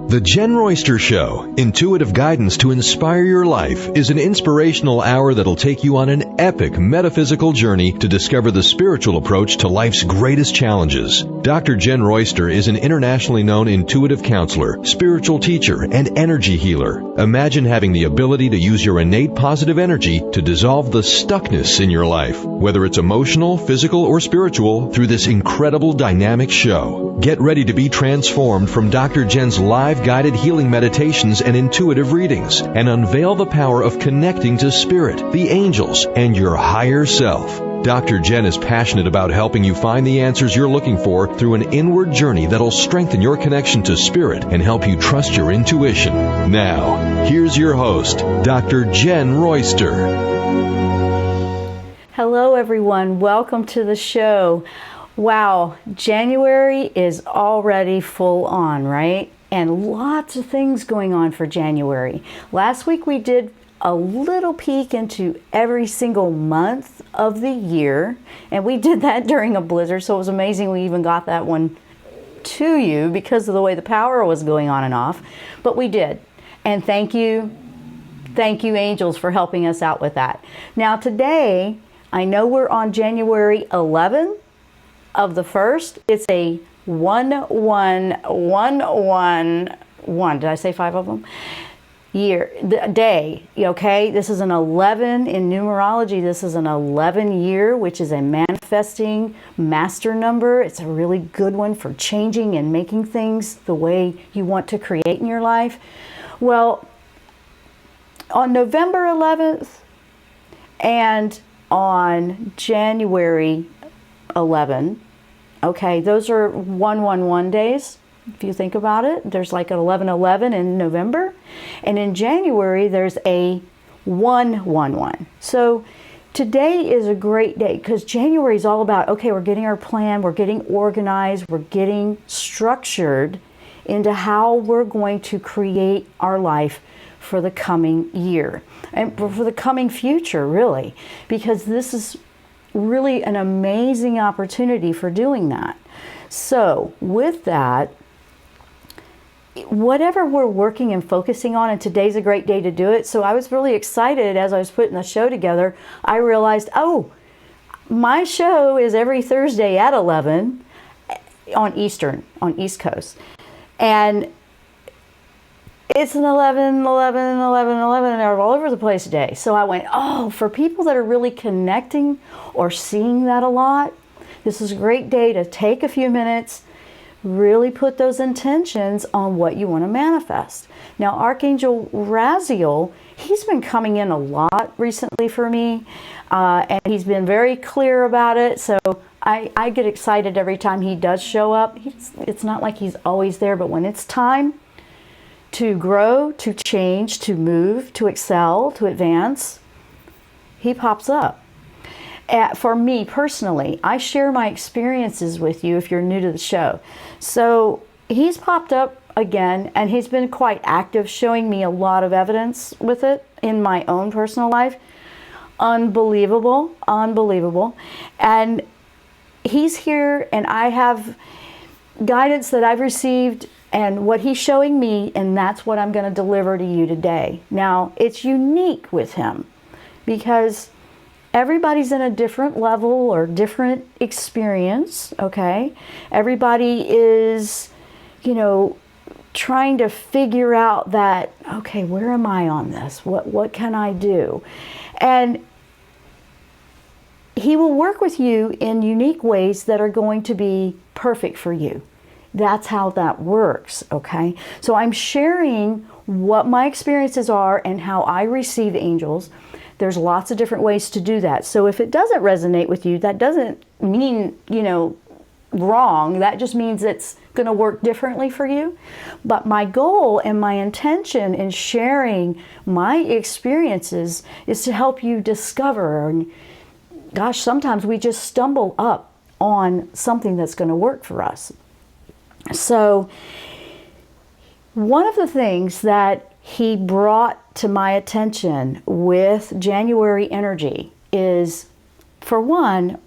The Jenn Royster Show, intuitive guidance to inspire your life, is an inspirational hour that'll take you on an epic metaphysical journey to discover the spiritual approach to life's greatest challenges. Dr. Jenn Royster is an internationally known intuitive counselor, spiritual teacher, and energy healer. Imagine having the ability to use your innate positive energy to dissolve the stuckness in your life, whether it's emotional, physical, or spiritual, through this incredible dynamic show. Get ready to be transformed from Dr. Jenn's live guided healing meditations and intuitive readings, and unveil the power of connecting to spirit, the angels, and your higher self. Dr. Jenn is passionate about helping you find the answers you're looking for through an inward journey that'll strengthen your connection to spirit and help you trust your intuition. Now, here's your host, Dr. Jenn Royster. Hello everyone, welcome to the show. Wow, January is already full on, right? And lots of things going on for January. Last week we did a little peek into every single month of the year, and we did that during a blizzard, so it was amazing we even got that one to you because of the way the power was going on and off, but we did. And thank you angels for helping us out with that. Now today, I know we're on January 11th of the 1st. It's a 1-1-1-1-1. Did I say 5 of them? Day, okay? This is an 11 in numerology. This is an 11 year, which is a manifesting master number. It's a really good one for changing and making things the way you want to create in your life. Well, on November 11th and on January 11, okay, those are 1-1-1 days. If you think about it, there's like an 11-11 in November, and in January there's a 1-1-1. So today is a great day because January is all about, okay, we're getting our plan, we're getting organized, we're getting structured into how we're going to create our life for the coming year and for the coming future, really, because this is really an amazing opportunity for doing that. So with that, whatever we're working and focusing on, and today's a great day to do it. So I was really excited as I was putting the show together. I realized, oh, my show is every Thursday at 11 on Eastern, on East Coast. And it's an 11, 11, 11, 11, and they're all over the place today. So I went, oh, for people that are really connecting or seeing that a lot, this is a great day to take a few minutes, really put those intentions on what you want to manifest. Now, Archangel Raziel, he's been coming in a lot recently for me, and he's been very clear about it. So I get excited every time he does show up. It's not like he's always there, but when it's time to grow, to change, to move, to excel, to advance, he pops up. For me personally, I share my experiences with you if you're new to the show. So he's popped up again, and he's been quite active, showing me a lot of evidence with it in my own personal life. Unbelievable, unbelievable. And he's here, and I have guidance that I've received and what he's showing me, and that's what I'm going to deliver to you today. Now, it's unique with him because everybody's in a different level or different experience, okay? Everybody is, trying to figure out that, okay, where am I on this? What can I do? And he will work with you in unique ways that are going to be perfect for you. That's how that works, okay? So I'm sharing what my experiences are and how I receive angels. There's lots of different ways to do that. So if it doesn't resonate with you, that doesn't mean, wrong. That just means it's going to work differently for you. But my goal and my intention in sharing my experiences is to help you discover. And gosh, sometimes we just stumble up on something that's going to work for us. So one of the things that he brought to my attention with January energy is, for one,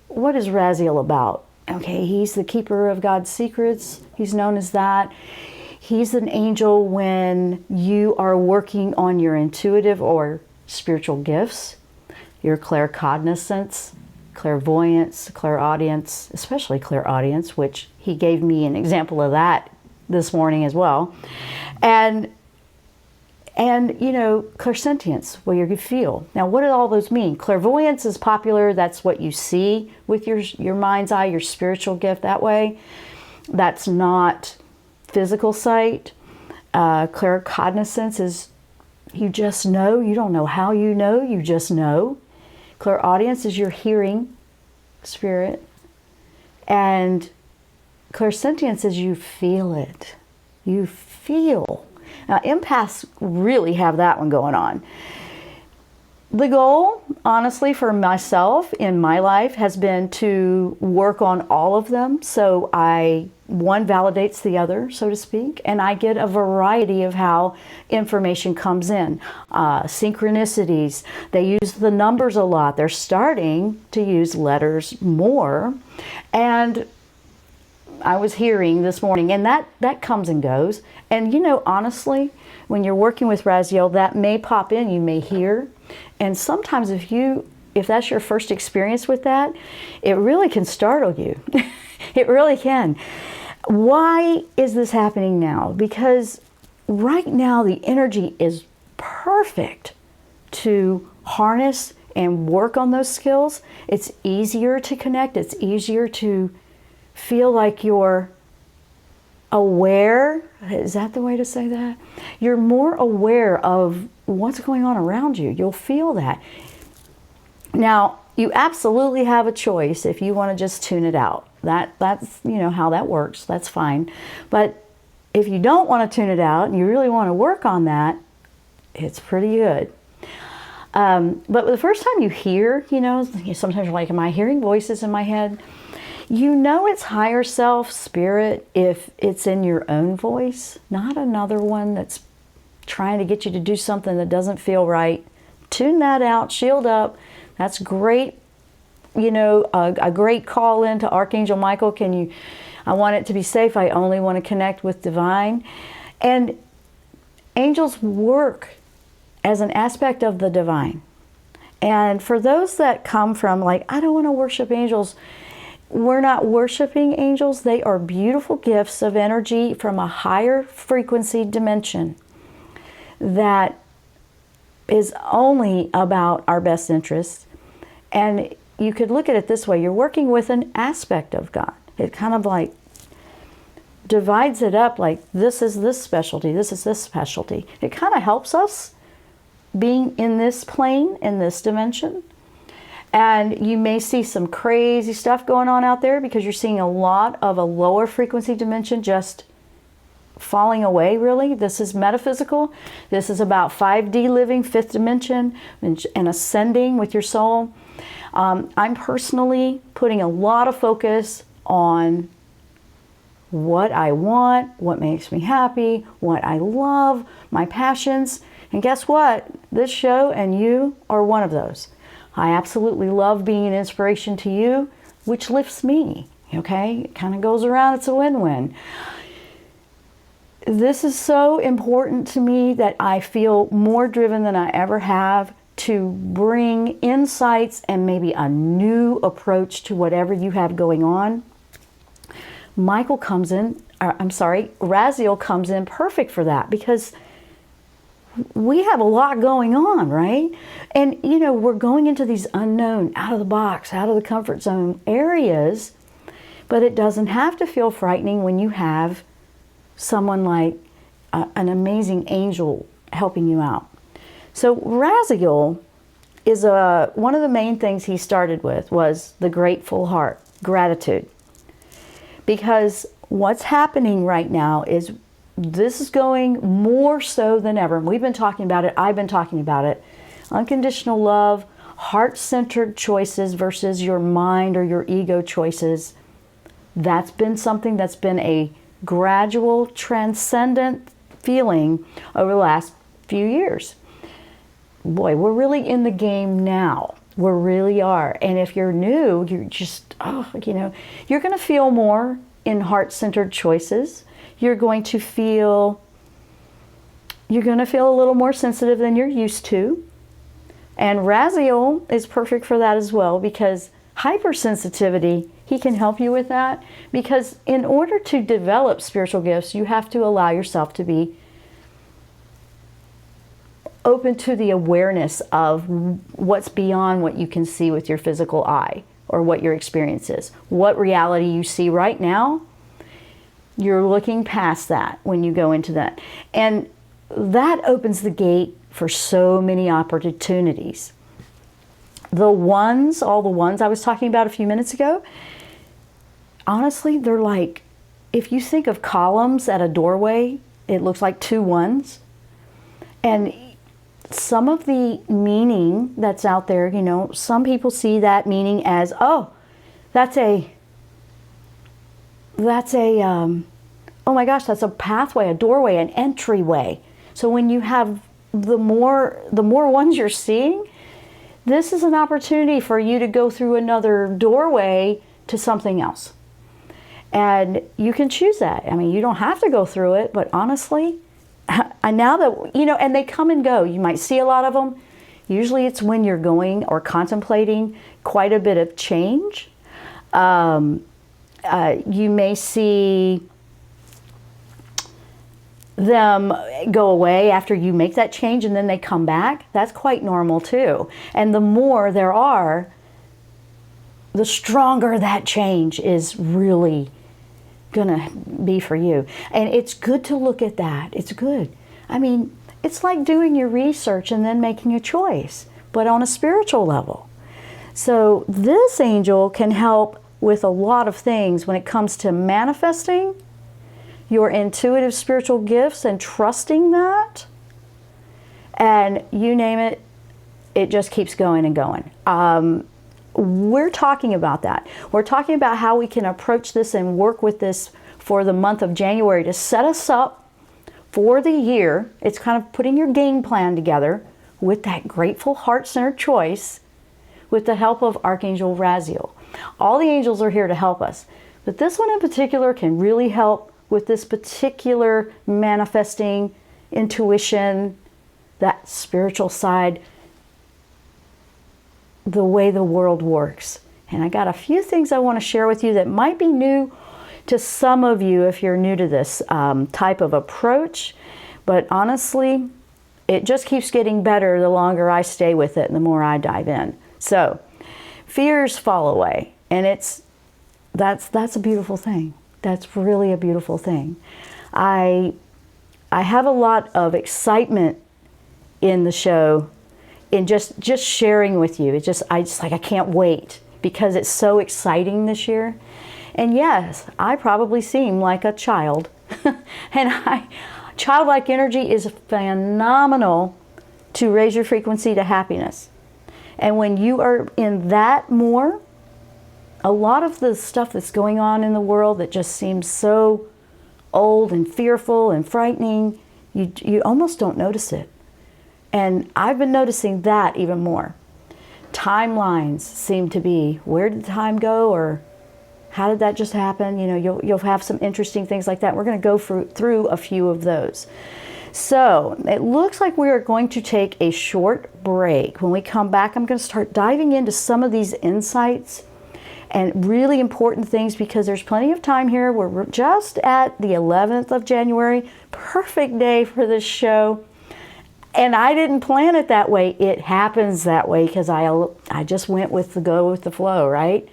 what is Raziel about? Okay, he's the keeper of God's secrets. He's known as that. He's an angel when you are working on your intuitive or spiritual gifts, your claircognizance, clairvoyance, clairaudience, especially clairaudience, which he gave me an example of that this morning as well. And you know, clairsentience, where you feel. Now, what do all those mean? Clairvoyance is popular. That's what you see with your mind's eye, your spiritual gift that way. That's not physical sight. Claircognizance is you just know. You don't know how you know. You just know. Clairaudience is your hearing spirit. And clairsentience is you feel it. You feel. Now, empaths really have that one going on. The goal, honestly, for myself in my life has been to work on all of them. So one validates the other, so to speak, and I get a variety of how information comes in. Synchronicities, they use the numbers a lot. They're starting to use letters more. And I was hearing this morning, and that comes and goes. And you know, honestly, when you're working with Raziel, that may pop in, you may hear. And sometimes if that's your first experience with that, it really can startle you. It really can. Why is this happening now? Because right now the energy is perfect to harness and work on those skills. It's easier to connect. It's easier to feel like you're aware. Is that the way to say that? You're more aware of what's going on around you. You'll feel that. Now, you absolutely have a choice if you want to just tune it out. That's you know how that works. That's fine. But if you don't want to tune it out and you really want to work on that, it's pretty good. But the first time you hear, you know, sometimes you're like, am I hearing voices in my head? You know it's higher self, spirit, if it's in your own voice, not another one that's trying to get you to do something that doesn't feel right. Tune that out, shield up. That's great. You know, a great call in to Archangel Michael. I want it to be safe. I only want to connect with divine. And angels work as an aspect of the divine. And for those that come from like, I don't want to worship angels, we're not worshiping angels. They are beautiful gifts of energy from a higher frequency dimension that is only about our best interests. And you could look at it this way. You're working with an aspect of God. It kind of like divides it up like this is this specialty, this is this specialty. It kind of helps us being in this plane, in this dimension. And you may see some crazy stuff going on out there because you're seeing a lot of a lower frequency dimension just falling away, really. This is metaphysical. This is about 5D living, fifth dimension, and ascending with your soul. I'm personally putting a lot of focus on what I want, what makes me happy, what I love, my passions. And guess what? This show and you are one of those. I absolutely love being an inspiration to you, which lifts me, okay? It kind of goes around, it's a win-win. This is so important to me that I feel more driven than I ever have to bring insights and maybe a new approach to whatever you have going on. Raziel comes in perfect for that because we have a lot going on, right? And, you know, we're going into these unknown, out of the box, out of the comfort zone areas, but it doesn't have to feel frightening when you have someone like an amazing angel helping you out. So Raziel is one of the main things he started with was the grateful heart, gratitude. Because what's happening right now is this is going more so than ever. We've been talking about it. I've been talking about it. Unconditional love, heart-centered choices versus your mind or your ego choices. That's been something that's been a gradual, transcendent feeling over the last few years. Boy, we're really in the game now. We really are. And if you're new, you're just, you're going to feel more in heart-centered choices. you're going to feel a little more sensitive than you're used to. And Raziel is perfect for that as well, because hypersensitivity, he can help you with that. Because in order to develop spiritual gifts, you have to allow yourself to be open to the awareness of what's beyond what you can see with your physical eye or what your experience is. What reality you see right now, you're looking past that when you go into that. And that opens the gate for so many opportunities. All the ones I was talking about a few minutes ago, honestly, they're like, if you think of columns at a doorway, it looks like 2 ones. And some of the meaning that's out there, you know, some people see that meaning as, oh my gosh, that's a pathway, a doorway, an entryway. So when you have the more ones you're seeing, this is an opportunity for you to go through another doorway to something else. And you can choose that. I mean, you don't have to go through it, but honestly, now that, you know, and they come and go. You might see a lot of them. Usually it's when you're going or contemplating quite a bit of change. You may see them go away after you make that change, and then they come back. That's quite normal too. And the more there are, the stronger that change is really gonna be for you. And it's good to look at that. It's good. I mean, it's like doing your research and then making a choice, but on a spiritual level. So this angel can help with a lot of things when it comes to manifesting your intuitive spiritual gifts and trusting that. And you name it, it just keeps going and going. We're talking about that. We're talking about how we can approach this and work with this for the month of January to set us up for the year. It's kind of putting your game plan together with that grateful heart-centered choice with the help of Archangel Raziel. All the angels are here to help us, but this one in particular can really help with this particular manifesting intuition, that spiritual side, the way the world works. And I got a few things I want to share with you that might be new to some of you if you're new to this type of approach. But honestly, it just keeps getting better the longer I stay with it and the more I dive in. So, fears fall away. And that's a beautiful thing. That's really a beautiful thing. I have a lot of excitement in the show, in just sharing with you. I can't wait because it's so exciting this year. And yes, I probably seem like a child. And childlike energy is phenomenal to raise your frequency to happiness. And when you are in that more, a lot of the stuff that's going on in the world that just seems so old and fearful and frightening, you almost don't notice it. And I've been noticing that even more. Timelines seem to be, where did the time go, or how did that just happen? You know, you'll have some interesting things like that. We're going to go through a few of those. So it looks like we are going to take a short break. When we come back, I'm going to start diving into some of these insights and really important things, because there's plenty of time here. We're just at the 11th of January. Perfect day for this show. And I didn't plan it that way. It happens that way because I just went with the flow, right?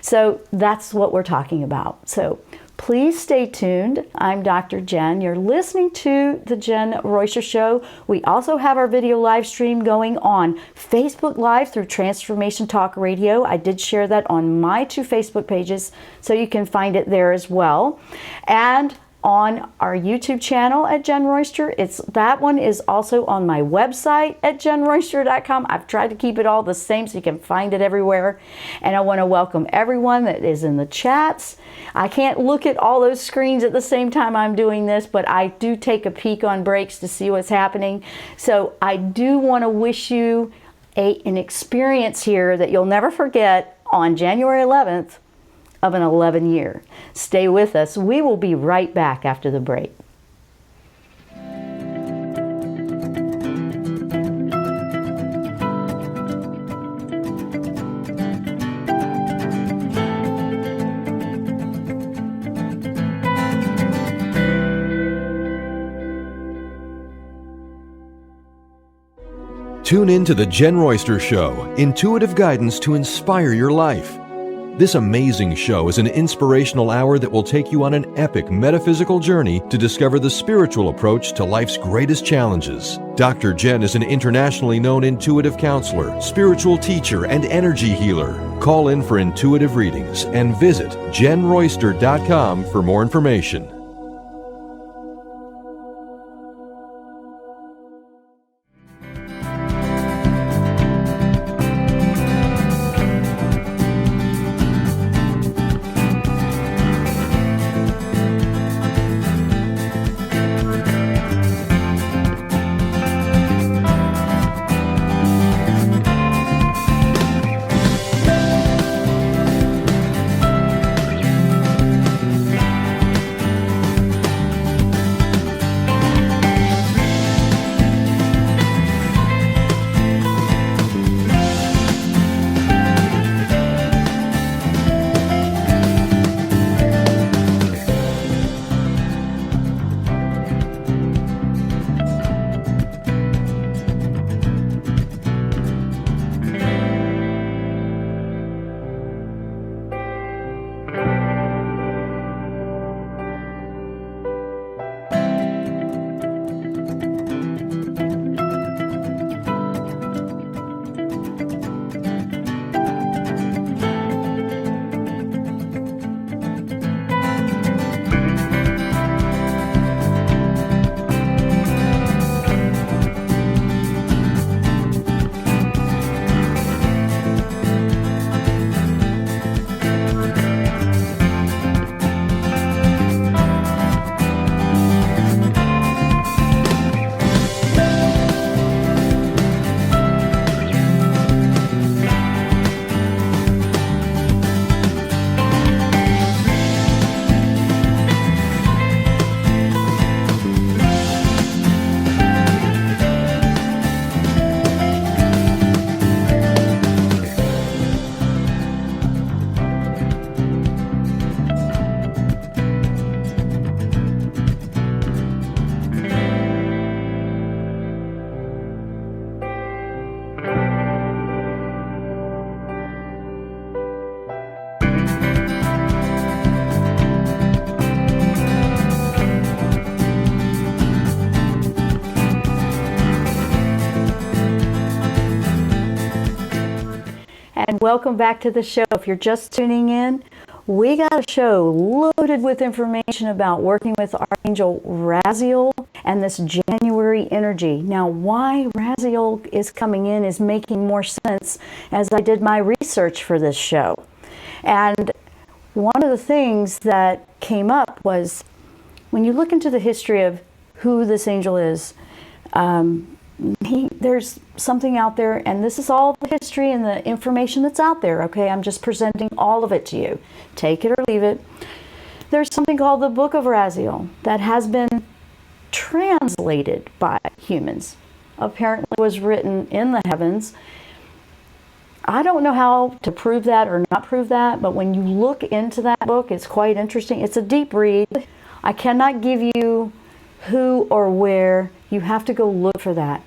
So that's what we're talking about. So please stay tuned. I'm Dr. Jenn. You're listening to the Jenn Royster Show. We also have our video live stream going on Facebook Live through Transformation Talk Radio. I did share that on my 2 Facebook pages, so you can find it there as well. And on our YouTube channel at Jenn Royster. That one is also on my website at jennroyster.com. I've tried to keep it all the same so you can find it everywhere. And I want to welcome everyone that is in the chats. I can't look at all those screens at the same time I'm doing this, but I do take a peek on breaks to see what's happening. So I do want to wish you an experience here that you'll never forget on January 11th. of an 11 year. Stay with us. We will be right back after the break. Tune in to the Jenn Royster Show, intuitive guidance to inspire your life. This amazing show is an inspirational hour that will take you on an epic metaphysical journey to discover the spiritual approach to life's greatest challenges. Dr. Jenn is an internationally known intuitive counselor, spiritual teacher, and energy healer. Call in for intuitive readings and visit JennRoyster.com for more information. And welcome back to the show. If you're just tuning in, we got a show loaded with information about working with Archangel Raziel and this January energy. Now, why Raziel is coming in is making more sense as I did my research for this show. And one of the things that came up was when you look into the history of who this angel is, there's something out there, and this is all the history and the information that's out there, okay? I'm just presenting all of it to you. Take it or leave it. There's something called the Book of Raziel that has been translated by humans. Apparently was written in the heavens. I don't know how to prove that or not prove that, but when you look into that book, it's quite interesting. It's a deep read. I cannot give you who or where. You have to go look for that.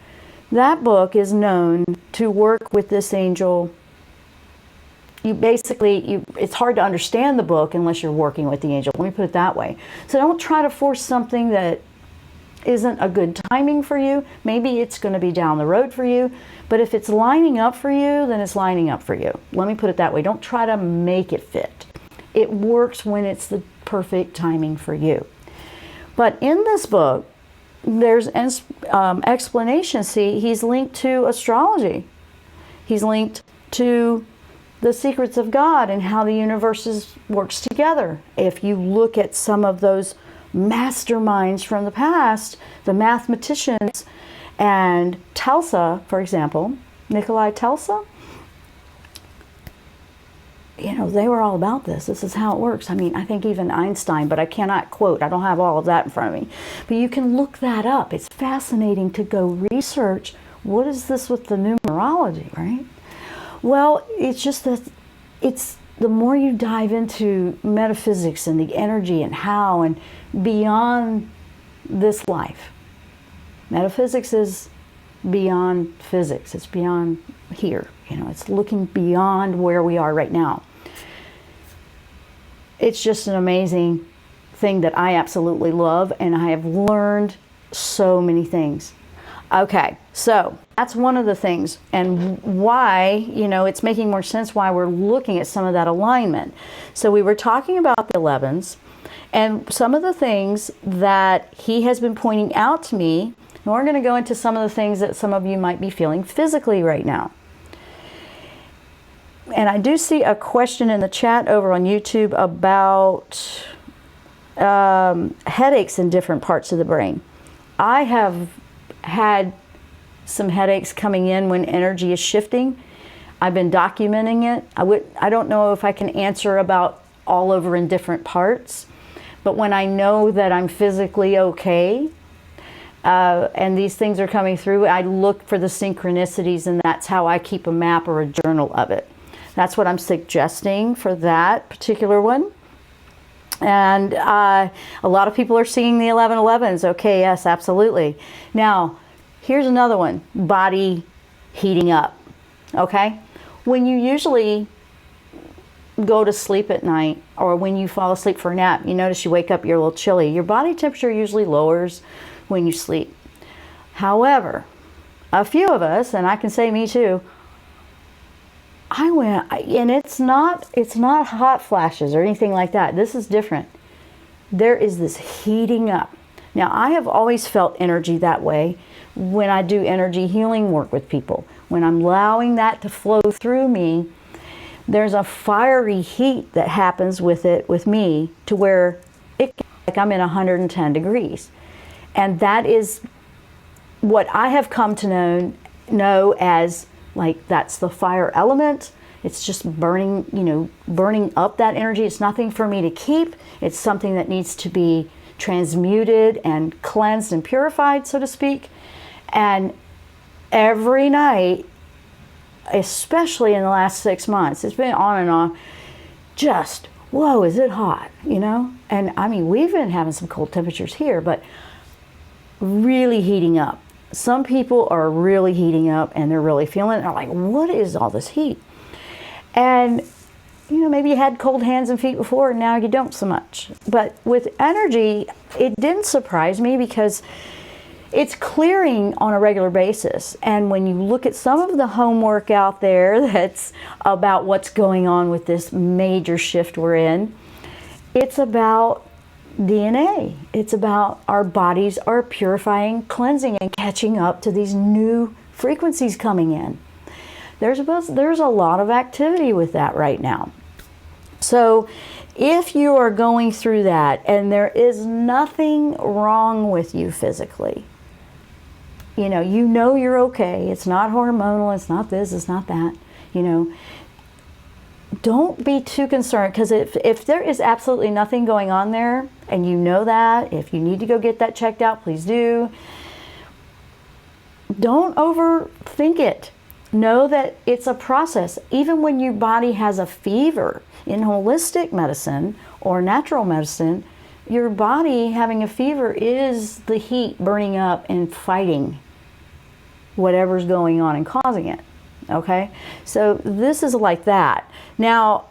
That book is known to work with this angel. It's hard to understand the book unless you're working with the angel. Let me put it that way. So don't try to force something that isn't a good timing for you. Maybe it's going to be down the road for you, but if it's lining up for you, then it's lining up for you. Let me put it that way. Don't try to make it fit. It works when it's the perfect timing for you. But in this book, there's explanation. See, he's linked to astrology. He's linked to the secrets of God and how the universe works together. If you look at some of those masterminds from the past, the mathematicians, and Tesla, for example, Nikola Tesla, they were all about this. This is how it works. I mean, I think even Einstein, but I cannot quote. I don't have all of that in front of me. But you can look that up. It's fascinating to go research, what is this with the numerology, right? Well, it's just that the more you dive into metaphysics and the energy and how and beyond this life. Metaphysics is beyond physics. It's beyond here. It's looking beyond where we are right now. It's just an amazing thing that I absolutely love, and I have learned so many things. Okay, so that's one of the things, and why, it's making more sense why we're looking at some of that alignment. So we were talking about the 11s, and some of the things that he has been pointing out to me, and we're going to go into some of the things that some of you might be feeling physically right now. And I do see a question in the chat over on YouTube about headaches in different parts of the brain. I have had some headaches coming in when energy is shifting. I've been documenting it. I don't know if I can answer about all over in different parts, but when I know that I'm physically okay, and these things are coming through, I look for the synchronicities, and that's how I keep a map or a journal of it. That's what I'm suggesting for that particular one. And a lot of people are seeing the 1111s. Okay, yes, absolutely. Now, here's another one, body heating up. Okay? When you usually go to sleep at night, or when you fall asleep for a nap, you notice you wake up, you're a little chilly. Your body temperature usually lowers when you sleep. However, a few of us, and I can say me too, and it's not hot flashes or anything like that. This is different. There is this heating up. Now, I have always felt energy that way when I do energy healing work with people. When I'm allowing that to flow through me, there's a fiery heat that happens with it, with me, to where like I'm in 110 degrees. And that is what I have come to know as, like, that's the fire element. It's just burning, burning up that energy. It's nothing for me to keep. It's something that needs to be transmuted and cleansed and purified, so to speak. And every night, especially in the last 6 months, it's been on and on, just, whoa, is it hot, And I mean, we've been having some cold temperatures here, but really heating up. Some people are really heating up and they're really feeling it. They're like, what is all this heat? And, maybe you had cold hands and feet before and now you don't so much. But with energy, it didn't surprise me because it's clearing on a regular basis. And when you look at some of the homework out there that's about what's going on with this major shift we're in, it's about DNA. It's about our bodies are purifying, cleansing, and catching up to these new frequencies coming in. There's a lot of activity with that right now. So if you are going through that and there is nothing wrong with you physically, you know you're okay. It's not hormonal. It's not this. It's not that. Don't be too concerned, because if there is absolutely nothing going on there, and you know that, if you need to go get that checked out, please do. Don't overthink it. Know that it's a process. Even when your body has a fever, in holistic medicine or natural medicine, your body having a fever is the heat burning up and fighting whatever's going on and causing it. Okay, so this is like that. Now,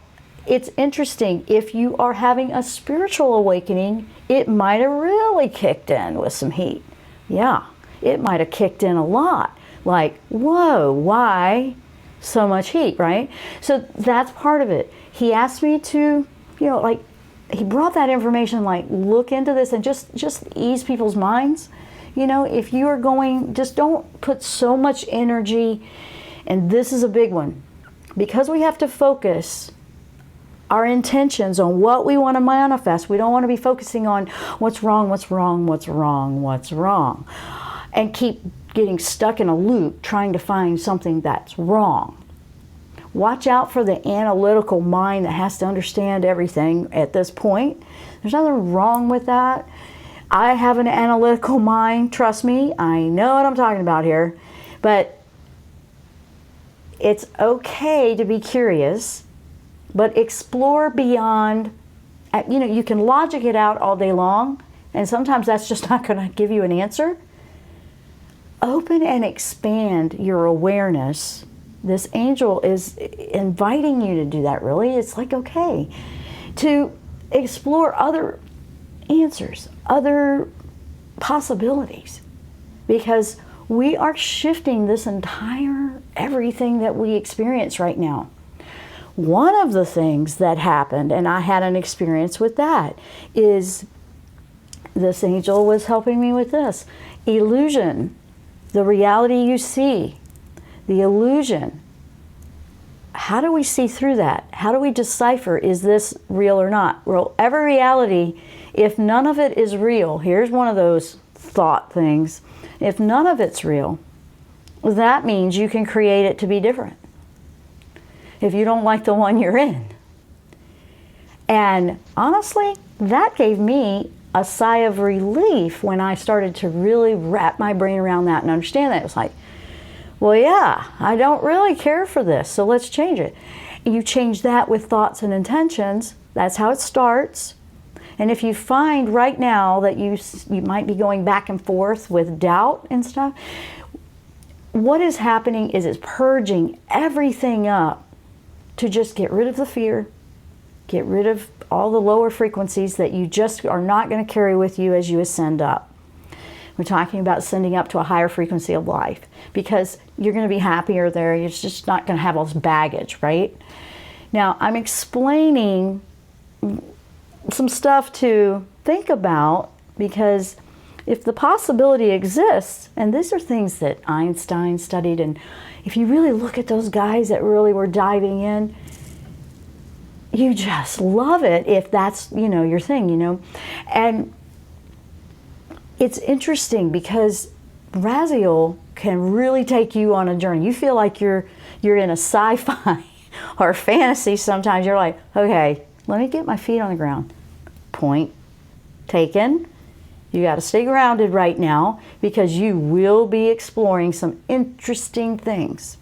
it's interesting, if you are having a spiritual awakening, it might have really kicked in with some heat. Yeah, it might have kicked in a lot. Like, whoa, why so much heat, right? So that's part of it. He asked me to, he brought that information, like, look into this and just ease people's minds. If you are going, just don't put so much energy. And this is a big one, because we have to focus our intentions on what we want to manifest. We don't want to be focusing on what's wrong, and keep getting stuck in a loop trying to find something that's wrong. Watch out for the analytical mind that has to understand everything at this point. There's nothing wrong with that. I have an analytical mind, trust me. I know what I'm talking about here. But it's okay to be curious, but explore beyond. You can logic it out all day long, and sometimes that's just not going to give you an answer. Open and expand your awareness. This angel is inviting you to do that, really. It's like, okay, to explore other answers, other possibilities, because we are shifting this entire everything that we experience right now. One of the things that happened, and I had an experience with that, is this angel was helping me with this. Illusion, the reality you see, the illusion. How do we see through that? How do we decipher, is this real or not? Well, every reality, if none of it is real, here's one of those thought things. If none of it's real, that means you can create it to be different. If you don't like the one you're in. And honestly, that gave me a sigh of relief when I started to really wrap my brain around that and understand that. It was like, well, yeah, I don't really care for this, so let's change it. You change that with thoughts and intentions. That's how it starts. And if you find right now that you might be going back and forth with doubt and stuff, what is happening is it's purging everything up to just get rid of the fear, get rid of all the lower frequencies that you just are not going to carry with you as you ascend up. We're talking about ascending up to a higher frequency of life, because you're going to be happier there. You're just not going to have all this baggage, right? Now, I'm explaining some stuff to think about, because if the possibility exists, and these are things that Einstein studied, and if you really look at those guys that really were diving in, you just love it if that's, your thing, And it's interesting because Raziel can really take you on a journey. You feel like you're in a sci-fi or fantasy sometimes. You're like, okay, let me get my feet on the ground. Point taken. You got to stay grounded right now, because you will be exploring some interesting things.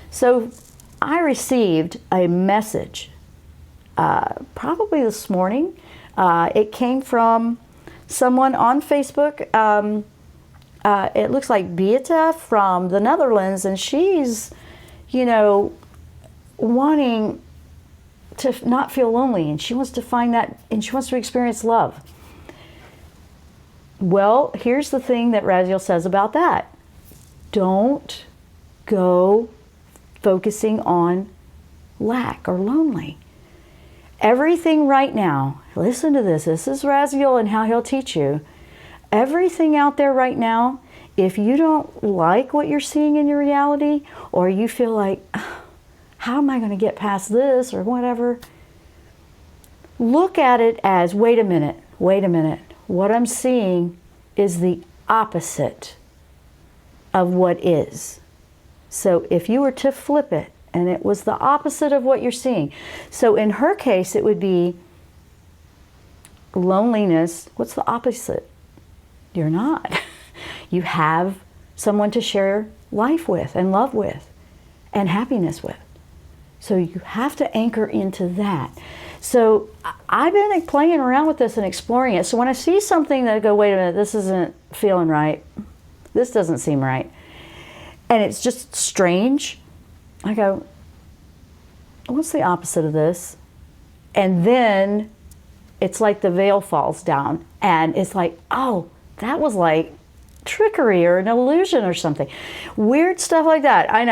So I received a message probably this morning. It came from someone on Facebook. It looks like Beata from the Netherlands, and she's, wanting to not feel lonely, and she wants to find that, and she wants to experience love. Well, here's the thing that Raziel says about that. Don't go focusing on lack or lonely. Everything right now, listen to this. This is Raziel and how he'll teach you. Everything out there right now, if you don't like what you're seeing in your reality, or you feel like, how am I going to get past this or whatever, look at it as, wait a minute. What I'm seeing is the opposite of what is. So if you were to flip it, and it was the opposite of what you're seeing. So in her case, it would be loneliness. What's the opposite? You're not. You have someone to share life with and love with and happiness with. So you have to anchor into that. So I've been playing around with this and exploring it. So when I see something that I go, wait a minute, this isn't feeling right. This doesn't seem right. And it's just strange. I go, what's the opposite of this? And then it's like the veil falls down, and it's like, oh, that was like trickery or an illusion or something. Weird stuff like that. I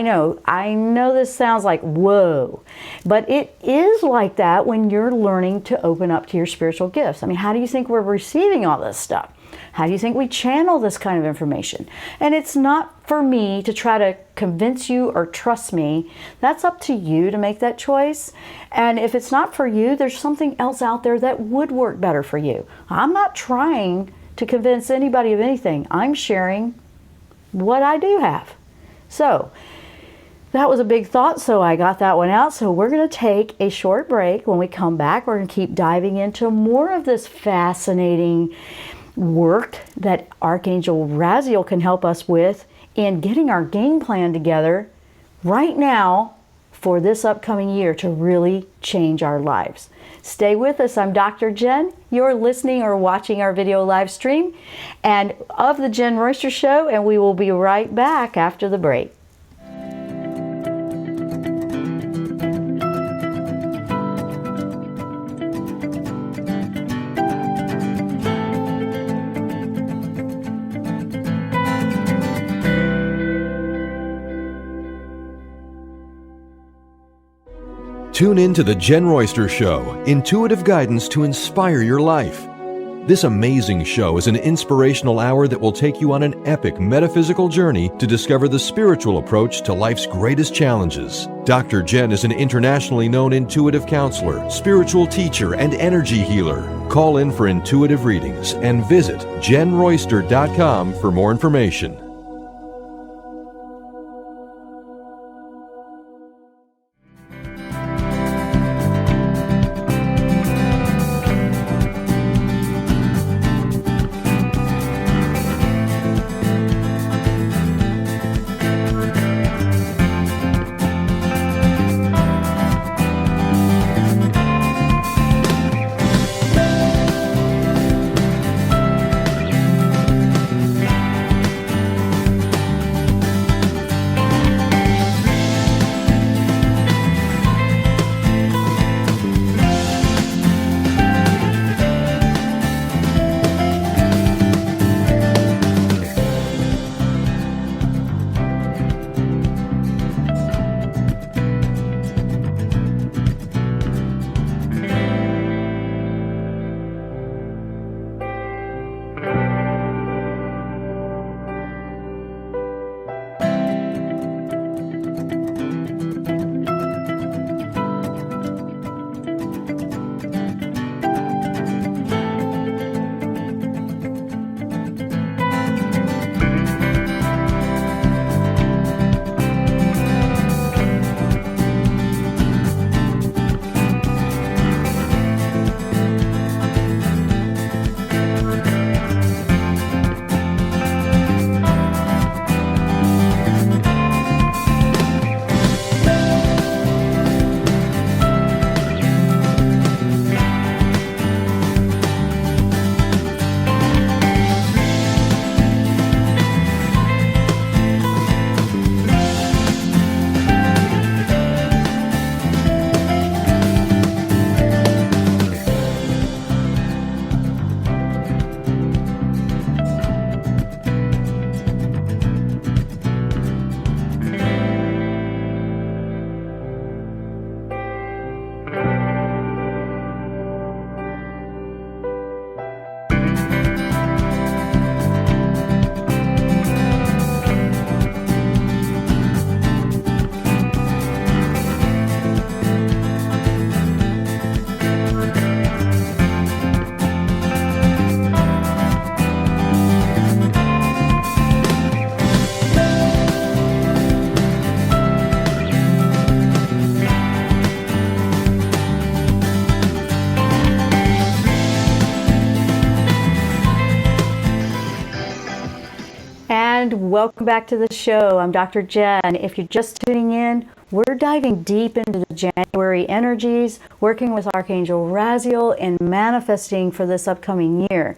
know this sounds like whoa, but it is like that when you're learning to open up to your spiritual gifts. I mean, how do you think we're receiving all this stuff? How do you think we channel this kind of information? And it's not for me to try to convince you or trust me. That's up to you to make that choice. And if it's not for you, there's something else out there that would work better for you. I'm not trying to convince anybody of anything. I'm sharing what I do have. So that was a big thought, so I got that one out. So we're going to take a short break. When we come back, we're going to keep diving into more of this fascinating work that Archangel Raziel can help us with in getting our game plan together right now for this upcoming year to really change our lives. Stay with us. I'm Dr. Jenn. You're listening or watching our video live stream and of the Jenn Royster Show, and we will be right back after the break. Tune in to the Jenn Royster Show, intuitive guidance to inspire your life. This amazing show is an inspirational hour that will take you on an epic metaphysical journey to discover the spiritual approach to life's greatest challenges. Dr. Jenn is an internationally known intuitive counselor, spiritual teacher, and energy healer. Call in for intuitive readings and visit JennRoyster.com for more information. And welcome back to the show. I'm Dr. Jenn. If you're just tuning in, we're diving deep into the January energies, working with Archangel Raziel and manifesting for this upcoming year.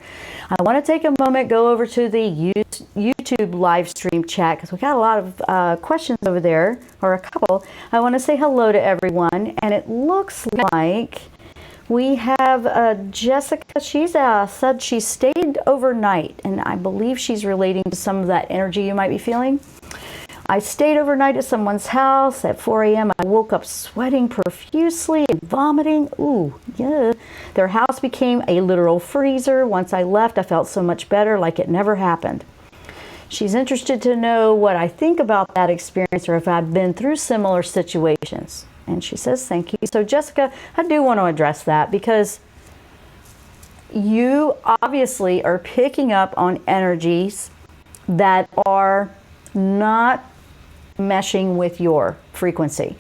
I want to take a moment, go over to the YouTube live stream chat because we got a lot of questions over there, or a couple. I want to say hello to everyone, and it looks like we have Jessica. She's said she stayed overnight, and I believe she's relating to some of that energy you might be feeling. I stayed overnight at someone's house. At 4 a.m. I woke up sweating profusely and vomiting. Ooh, yeah. Their house became a literal freezer. Once I left, I felt so much better, like it never happened. She's interested to know what I think about that experience or if I've been through similar situations. And she says, thank you. So Jessica, I do want to address that because you obviously are picking up on energies that are not meshing with your frequency.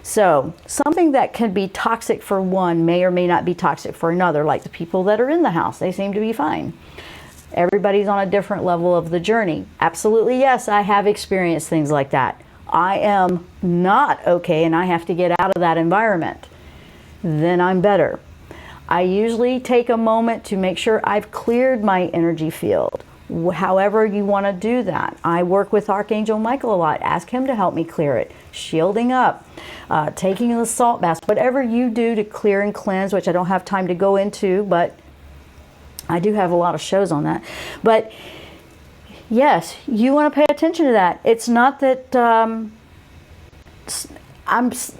So something that can be toxic for one may or may not be toxic for another, like the people that are in the house. They seem to be fine. Everybody's on a different level of the journey. Absolutely, yes, I have experienced things like that. I am not okay and I have to get out of that environment. Then I'm better. I usually take a moment to make sure I've cleared my energy field. However you want to do that. I work with Archangel Michael a lot. Ask him to help me clear it. Shielding up, taking the salt baths, whatever you do to clear and cleanse, which I don't have time to go into, but I do have a lot of shows on that. But yes, you want to pay attention to that. It's not that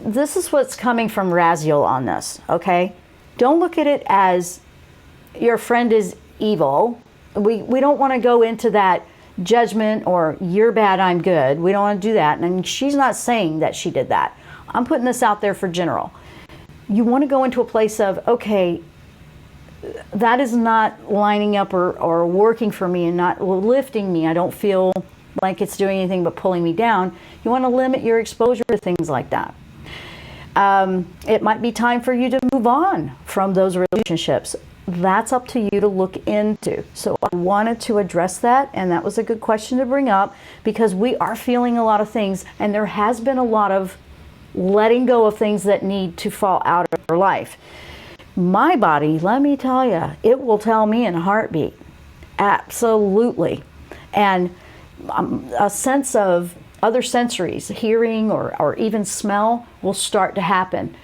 this is what's coming from Raziel on this, okay? Don't look at it as your friend is evil. We don't want to go into that judgment or you're bad, I'm good. We don't want to do that. And she's not saying that she did that. I'm putting this out there for general. You want to go into a place of, okay, that is not lining up or working for me and not lifting me. I don't feel like it's doing anything but pulling me down. You want to limit your exposure to things like that. It might be time for you to move on from those relationships. That's up to you to look into. So I wanted to address that, and that was a good question to bring up because we are feeling a lot of things, and there has been a lot of letting go of things that need to fall out of our life. My body, let me tell you, it will tell me in a heartbeat. Absolutely. And a sense of other sensories, hearing or even smell, will start to happen.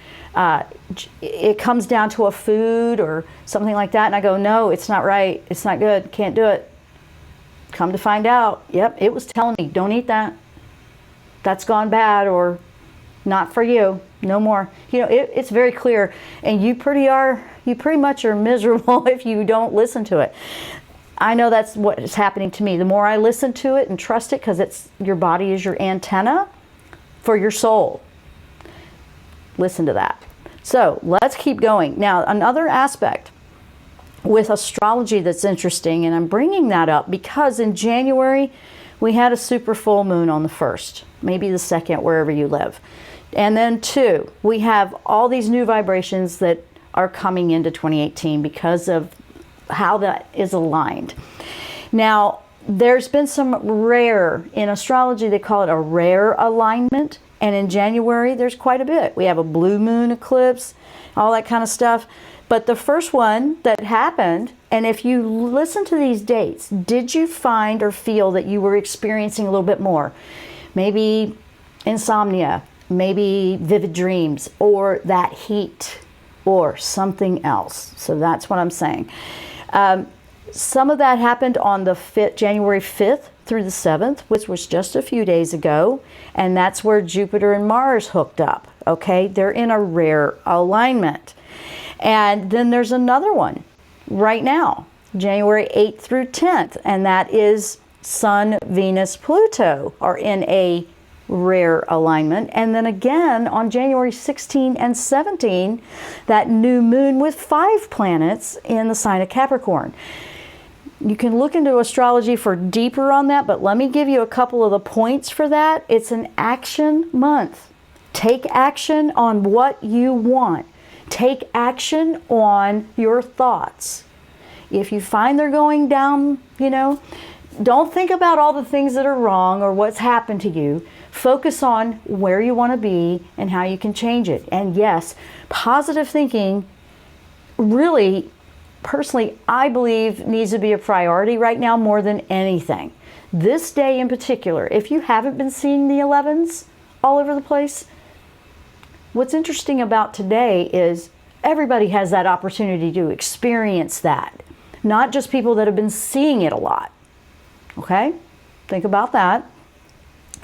It comes down to a food or something like that, and I go, no, it's not right, it's not good, can't do it. Come to find out, yep, it was telling me, don't eat that. That's gone bad, or not for you, no more. You know, it's very clear, and you pretty much are miserable if you don't listen to it. I know that's what is happening to me. The more I listen to it and trust it, because your body is your antenna for your soul. Listen to that. So let's keep going. Now, another aspect with astrology that's interesting, and I'm bringing that up because in January we had a super full moon on the 1st, maybe the 2nd, wherever you live. And then 2, we have all these new vibrations that are coming into 2018 because of how that is aligned. Now, there's been some rare, in astrology they call it a rare alignment, and in January there's quite a bit. We have a blue moon eclipse, all that kind of stuff. But the first one that happened, and if you listen to these dates, did you find or feel that you were experiencing a little bit more? Maybe insomnia, maybe vivid dreams, or that heat, or something else. So that's what I'm saying. Some of that happened on the January 5th through the 7th, which was just a few days ago, and that's where Jupiter and Mars hooked up, okay? They're in a rare alignment. And then there's another one right now, January 8th through 10th, and that is Sun, Venus, Pluto are in a rare alignment. And then again on January 16 and 17, that new moon with 5 planets in the sign of Capricorn. You can look into astrology for deeper on that, but let me give you a couple of the points for that. It's an action month. Take action on what you want. Take action on your thoughts. If you find they're going down, don't think about all the things that are wrong or what's happened to you. Focus on where you want to be and how you can change it. And yes, positive thinking really, personally, I believe needs to be a priority right now more than anything. This day in particular, if you haven't been seeing the 11s all over the place, what's interesting about today is everybody has that opportunity to experience that. Not just people that have been seeing it a lot. Okay? Think about that.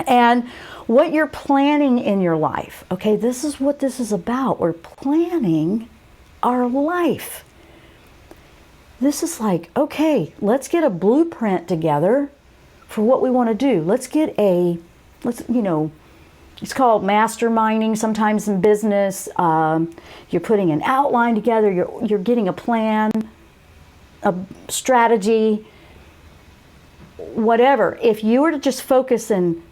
And what you're planning in your life. Okay, this is what this is about. We're planning our life. This is like, okay, let's get a blueprint together for what we want to do. It's called masterminding sometimes in business. You're putting an outline together. You're getting a plan, a strategy, whatever. If you were to just focus and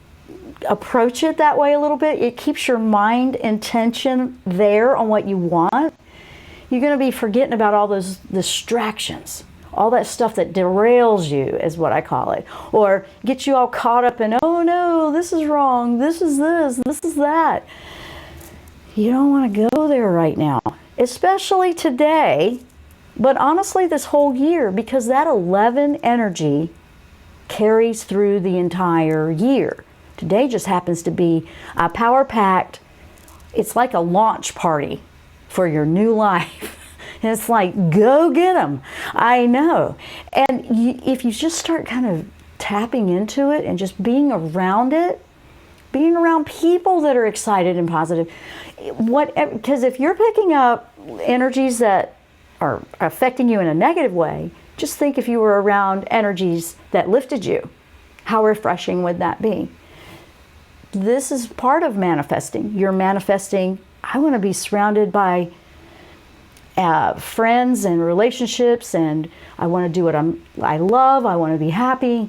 approach it that way a little bit, it keeps your mind intention there on what you want, you're going to be forgetting about all those distractions, all that stuff that derails you is what I call it, or gets you all caught up in, oh no, this is wrong, this is that. You don't want to go there right now, especially today, but honestly this whole year, because that 11 energy carries through the entire year. Today just happens to be a power-packed, it's like a launch party for your new life. And it's like, go get them. I know. And if you just start kind of tapping into it and just being around it, being around people that are excited and positive, because if you're picking up energies that are affecting you in a negative way, just think if you were around energies that lifted you, how refreshing would that be? This is part of manifesting. You're manifesting, I want to be surrounded by friends and relationships, and I want to do what I love, I want to be happy.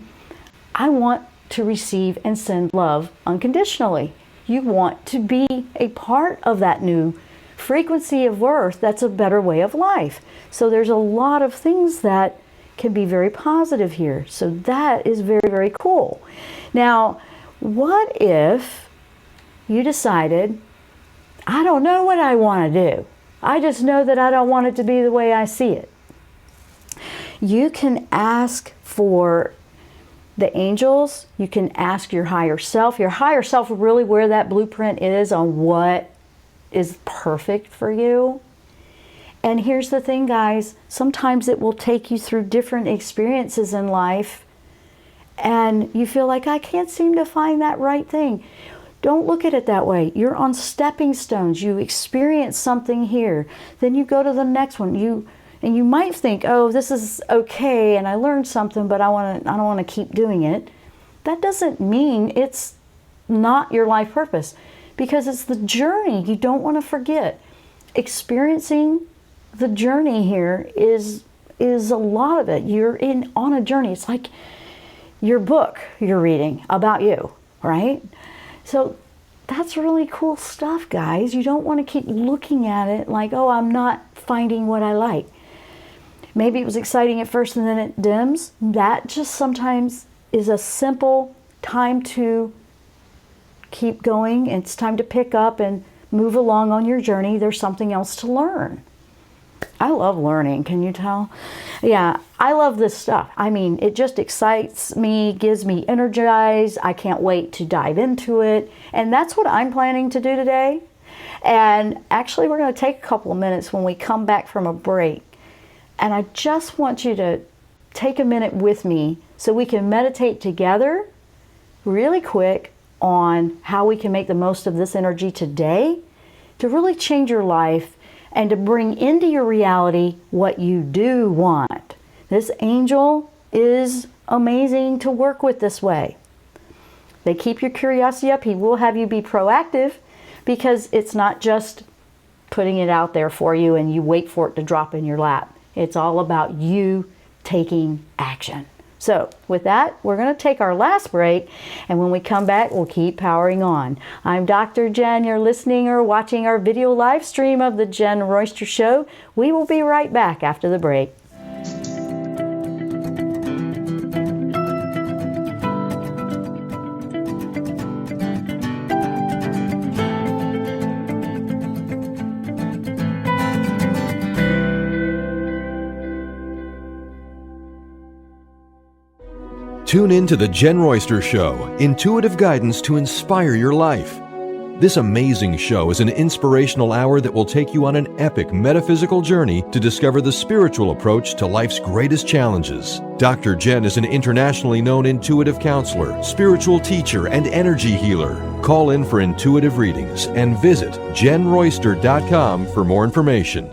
I want to receive and send love unconditionally. You want to be a part of that new frequency of worth that's a better way of life. So there's a lot of things that can be very positive here. So that is very, very cool. Now, what if you decided, I don't know what I want to do. I just know that I don't want it to be the way I see it. You can ask for the angels. You can ask your higher self. Your higher self, really where that blueprint is on what is perfect for you. And here's the thing, guys. Sometimes it will take you through different experiences in life, and you feel like, I can't seem to find that right thing. Don't look at it that way. You're on stepping stones. You experience something here. Then you go to the next one. And you might think, oh, this is okay, and I learned something, but I don't want to keep doing it. That doesn't mean it's not your life purpose, because it's the journey you don't want to forget. Experiencing the journey here is a lot of it. You're on a journey. It's like your book you're reading about you, right? So that's really cool stuff, guys. You don't want to keep looking at it like, oh, I'm not finding what I like. Maybe it was exciting at first and then it dims. That just sometimes is a simple time to keep going. It's time to pick up and move along on your journey. There's something else to learn. I love learning, can you tell? Yeah, I love this stuff. I mean, it just excites me, gives me energized. I can't wait to dive into it. And that's what I'm planning to do today. And actually, we're going to take a couple of minutes when we come back from a break. And I just want you to take a minute with me so we can meditate together really quick on how we can make the most of this energy today to really change your life and to bring into your reality what you do want. This angel is amazing to work with this way. They keep your curiosity up. He will have you be proactive, because it's not just putting it out there for you and you wait for it to drop in your lap. It's all about you taking action. So with that, we're going to take our last break, and when we come back, we'll keep powering on. I'm Dr. Jenn. You're listening or watching our video live stream of the Jenn Royster Show. We will be right back after the break. Tune in to the Jenn Royster Show, intuitive guidance to inspire your life. This amazing show is an inspirational hour that will take you on an epic metaphysical journey to discover the spiritual approach to life's greatest challenges. Dr. Jenn is an internationally known intuitive counselor, spiritual teacher, and energy healer. Call in for intuitive readings and visit JennRoyster.com for more information.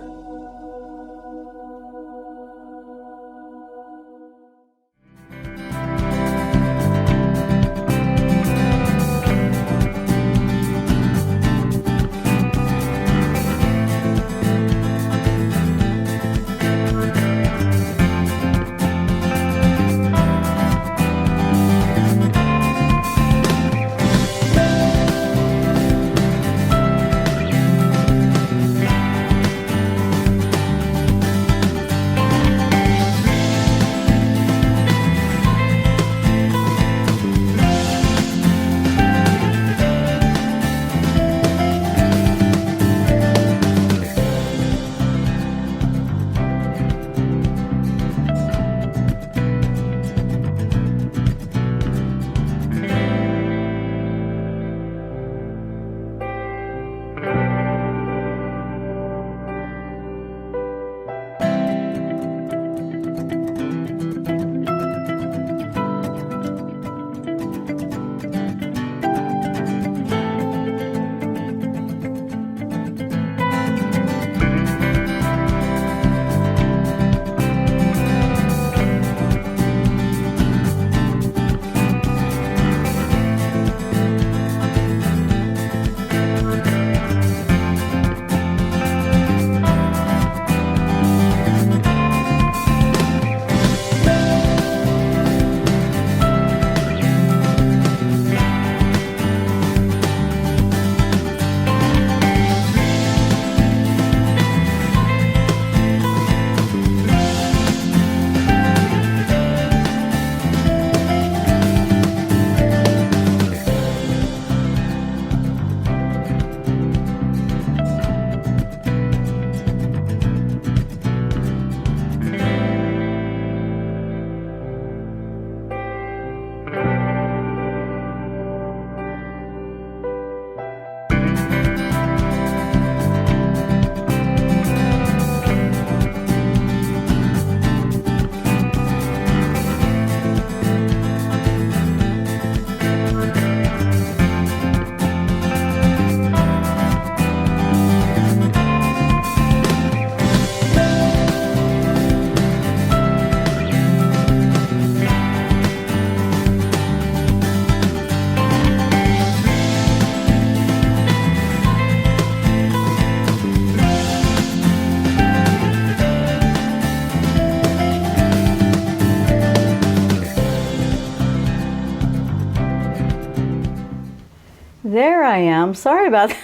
I am. Sorry about that.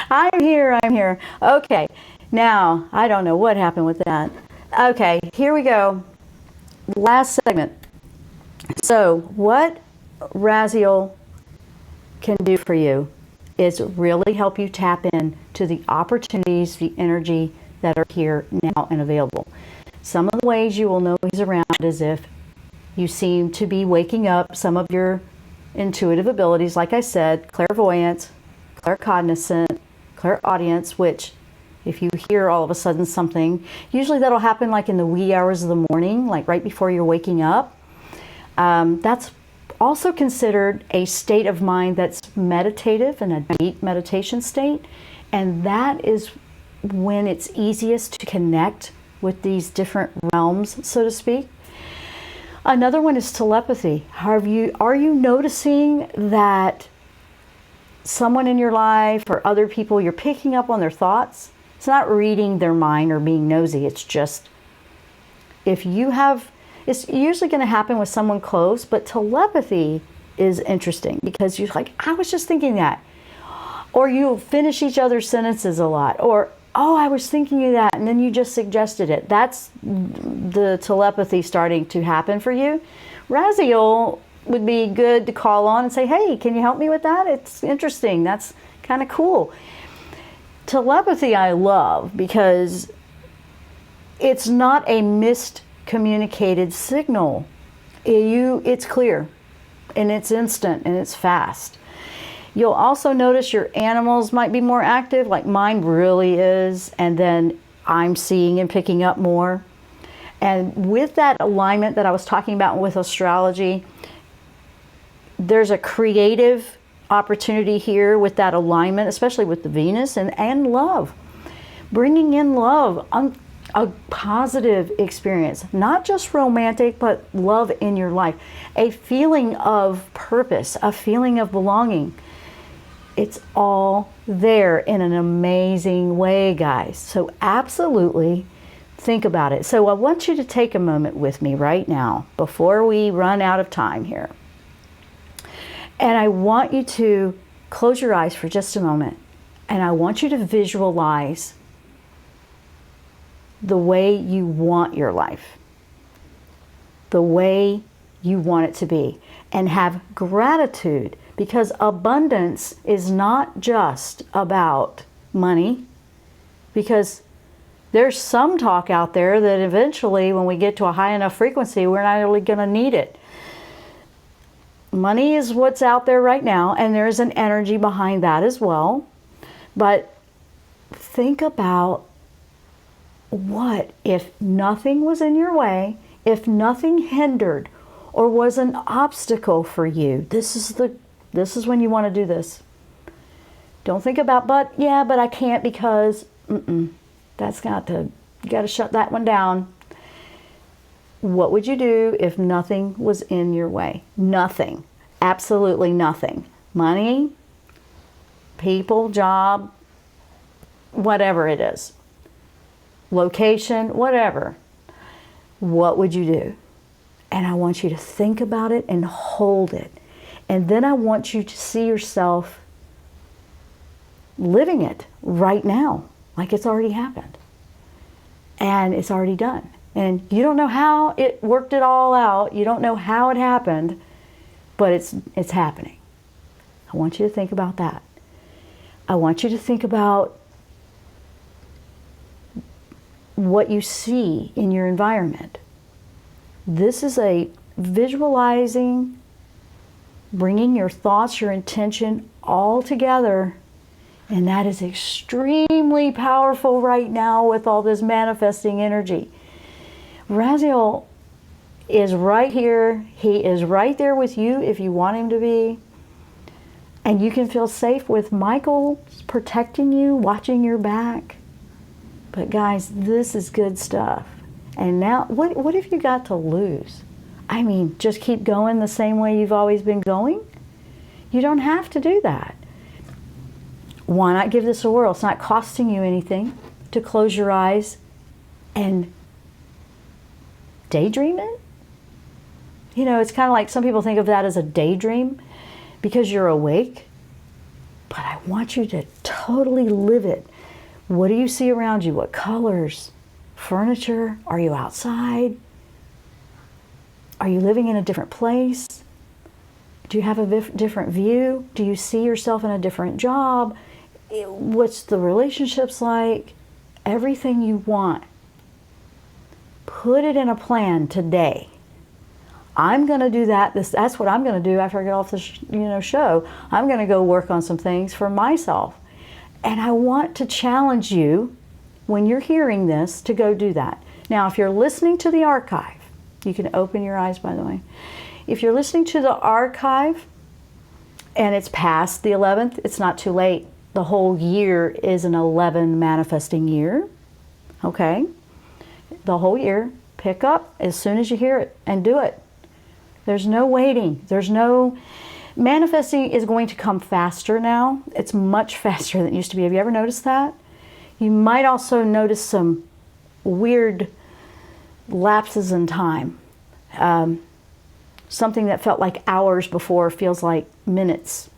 I'm here. Okay, now, I don't know what happened with that. Okay, here we go. Last segment. So, what Raziel can do for you is really help you tap in to the opportunities, the energy that are here now and available. Some of the ways you will know he's around is if you seem to be waking up some of your intuitive abilities, like I said, clairvoyance, claircognizant, clairaudience, which if you hear all of a sudden something, usually that'll happen like in the wee hours of the morning, like right before you're waking up. That's also considered a state of mind that's meditative and a deep meditation state. And that is when it's easiest to connect with these different realms, so to speak. Another one is telepathy. Are you noticing that someone in your life or other people, you're picking up on their thoughts? It's not reading their mind or being nosy. It's just, it's usually going to happen with someone close, but telepathy is interesting because you're like, I was just thinking that. Or you finish each other's sentences a lot. Or, oh, I was thinking of that, and then you just suggested it. That's the telepathy starting to happen for you. Raziel would be good to call on and say, hey, can you help me with that? It's interesting. That's kind of cool. Telepathy I love because it's not a miscommunicated signal. It's clear, and it's instant, and it's fast. You'll also notice your animals might be more active, like mine really is, and then I'm seeing and picking up more. And with that alignment that I was talking about with astrology, there's a creative opportunity here with that alignment, especially with the Venus and love. Bringing in love, a positive experience, not just romantic, but love in your life. A feeling of purpose, a feeling of belonging. It's all there in an amazing way, guys. So absolutely think about it. So I want you to take a moment with me right now before we run out of time here. And I want you to close your eyes for just a moment. And I want you to visualize the way you want your life, the way you want it to be, and have gratitude. Because abundance is not just about money, because there's some talk out there that eventually when we get to a high enough frequency, we're not really going to need it. Money is what's out there right now, and there's an energy behind that as well. But think about what if nothing was in your way, if nothing hindered or was an obstacle for you. This is when you want to do this. Don't think about, but I can't because, that's got to, you got to shut that one down. What would you do if nothing was in your way? Nothing. Absolutely nothing. Money, people, job, whatever it is. Location, whatever. What would you do? And I want you to think about it and hold it. And then I want you to see yourself living it right now, like it's already happened. And it's already done. And you don't know how it worked it all out. You don't know how it happened, but it's happening. I want you to think about that. I want you to think about what you see in your environment. This is a visualizing, bringing your thoughts, your intention all together. And that is extremely powerful right now with all this manifesting energy. Raziel is right here. He is right there with you if you want him to be. And you can feel safe with Michael protecting you, watching your back. But guys, this is good stuff. And now, what have you got to lose? I mean, just keep going the same way you've always been going? You don't have to do that. Why not give this a whirl? It's not costing you anything to close your eyes and daydream it. You know, it's kind of like some people think of that as a daydream. because you're awake, but I want you to totally live it. What do you see around you? What colors? Furniture? Are you outside? Are you living in a different place? Do you have a different view? Do you see yourself in a different job? What's the relationships like? Everything you want. Put it in a plan today. I'm going to do that. That's what I'm going to do after I get off the show. I'm going to go work on some things for myself. And I want to challenge you, when you're hearing this, to go do that. Now, if you're listening to the archive, you can open your eyes, by the way. If you're listening to the archive and it's past the 11th, it's not too late. The whole year is an 11 manifesting year. Okay? The whole year. Pick up as soon as you hear it and do it. There's no waiting. Manifesting is going to come faster now. It's much faster than it used to be. Have you ever noticed that? You might also notice some weird lapses in time. Something that felt like hours before feels like minutes.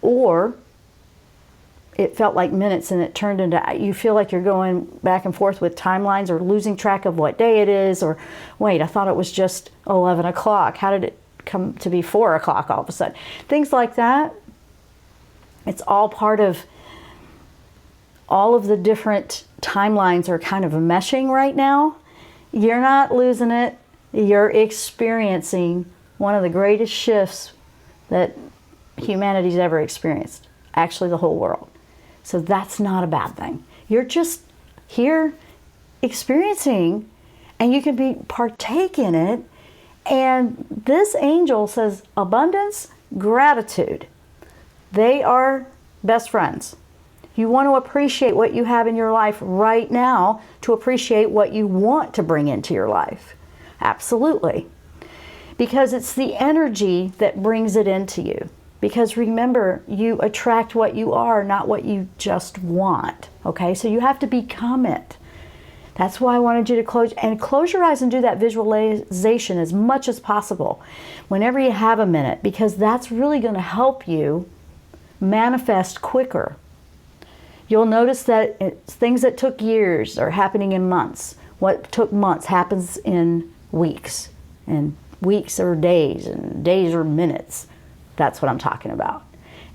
Or it felt like minutes and it turned into, you feel like you're going back and forth with timelines or losing track of what day it is, or wait, I thought it was just 11 o'clock. How did it come to be 4 o'clock all of a sudden? Things like that. It's all part of all of the different timelines are kind of meshing right now. You're not losing it. You're experiencing one of the greatest shifts that humanity's ever experienced. Actually, the whole world. So that's not a bad thing. You're just here experiencing, and you can partake in it. And this angel says abundance, gratitude. They are best friends. You want to appreciate what you have in your life right now to appreciate what you want to bring into your life. Absolutely. Because it's the energy that brings it into you. Because remember, you attract what you are, not what you just want. Okay, so you have to become it. That's why I wanted you to close your eyes and do that visualization as much as possible whenever you have a minute, because that's really going to help you manifest quicker. You'll notice that things that took years are happening in months. What took months happens in weeks, and weeks are days, and days are minutes. That's what I'm talking about.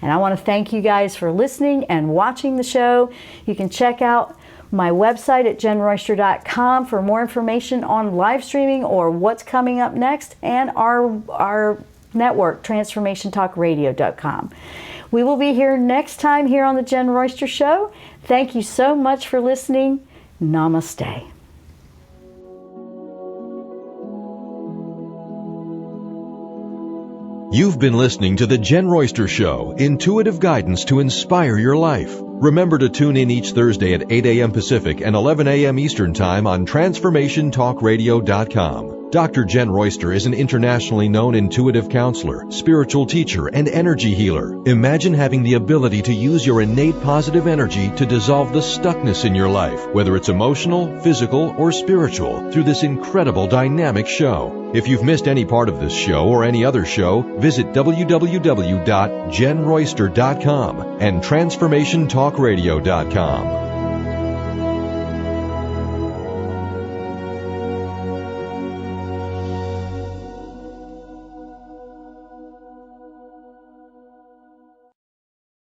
And I want to thank you guys for listening and watching the show. You can check out my website at JennRoyster.com for more information on live streaming or what's coming up next, and our network, TransformationTalkRadio.com. We will be here next time here on the Jenn Royster Show. Thank you so much for listening. Namaste. You've been listening to the Jenn Royster Show, intuitive guidance to inspire your life. Remember to tune in each Thursday at 8 a.m. Pacific and 11 a.m. Eastern Time on TransformationTalkRadio.com. Dr. Jenn Royster is an internationally known intuitive counselor, spiritual teacher, and energy healer. Imagine having the ability to use your innate positive energy to dissolve the stuckness in your life, whether it's emotional, physical, or spiritual, through this incredible dynamic show. If you've missed any part of this show or any other show, visit www.JennRoyster.com and TransformationTalkRadio.com.